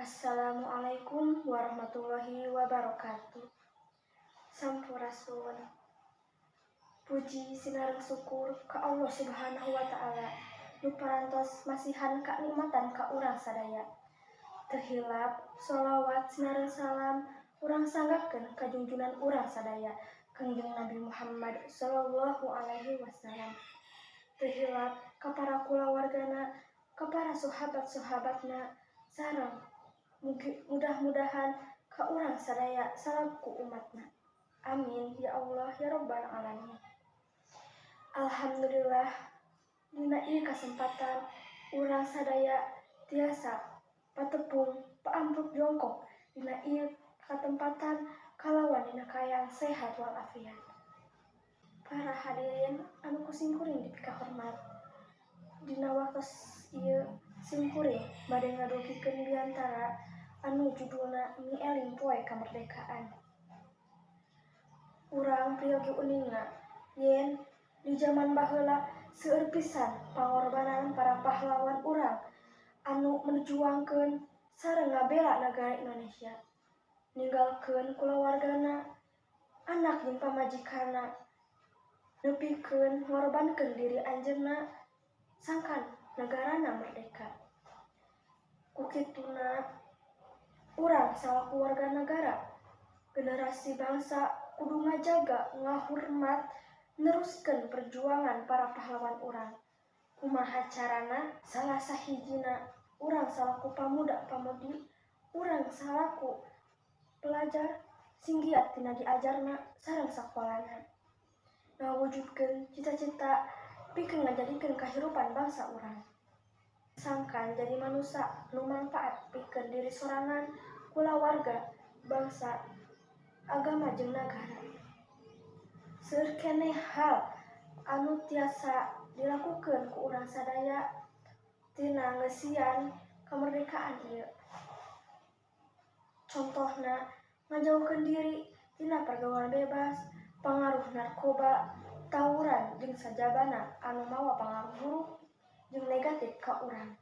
Assalamualaikum warahmatullahi wabarakatuh. Sampurasun. Puji sinareng syukur ka Allah Subhanahu wa taala nu parantos masihan kanikmatan ka urang sadaya. Teu hilap sholawat sinareng salam urang sanggakeun ka junjungan urang sadaya Kangjeng Nabi Muhammad sallallahu alaihi wasallam. Teu hilap ka para kulawargana, ka para sahabat-sahabatna sareng mudah-mudahan ka urang sadaya salaku umatna. Amin ya Allah ya rabbal alamin. Alhamdulillah dina ieu kasempatan urang sadaya tiasa patepung paambruk jongkok dina ieu katempatan kalawan dina kaayaan sehat walafiat. Para hadirin anu kusingkuring dipika hormat, dina waktos ieu simkuring bade ngadugikeun biantara anu judulna Nyieling Poe Kamardekaan. Urang priogi uningna yen di zaman baheula seueur pisan pangorbanan para pahlawan urang anu menjuangkeun sareng ngabela nagara Indonesia. Ninggalkeun kulawargana, anak jeung pamajikanna, nepikeun ngorbankeun diri anjeunna sangkan negarana merdeka. Kukituna urang salaku warga negara, generasi bangsa kudu ngajaga, ngahormat, neruskeun perjuangan para pahlawan urang. Kumaha carana? Salah sahijina urang salaku pamuda-pamudi, urang salaku pelajar sing giat tina diajarna sareng sakolana. Ngawujudkeun cita-cita pikeun ngajadikeun kahirupan bangsa urang. Sangkan jadi manusia nu mangpaat pikeun diri sorangan, kulawarga, bangsa, agama jeung nagara. Seueur keneh hal anu tiasa dilakukeun ku urang sadaya tina ngeusian kamardekaan ieu. Contohna ngajauhkeun diri tina pergaulan bebas, pangaruh narkoba, tawuran jeung sajabana anu mawa pangaruh buruk jeung negatif ka urang.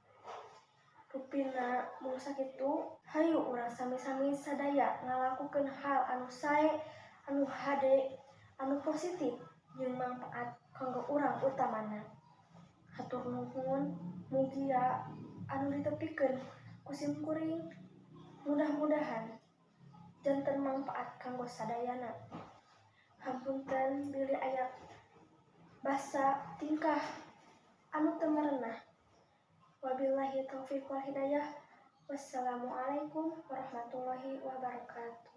Rupina mun sakitu, hayu urang sami-sami sadaya ngalakukeun hal anu sae, anu hade, anu positif jeung mangpaat kanggo urang utamana. Hatur nuhun, mugia anu ditepikeun ku simkuring mudah-mudahan janten mangpaat kanggo sadayana. Hampunten bilih aya basa tingkah anu teu marenah. Wabillahi taufiq wal hidayah. Wassalamualaikum warahmatullahi wabarakatuh.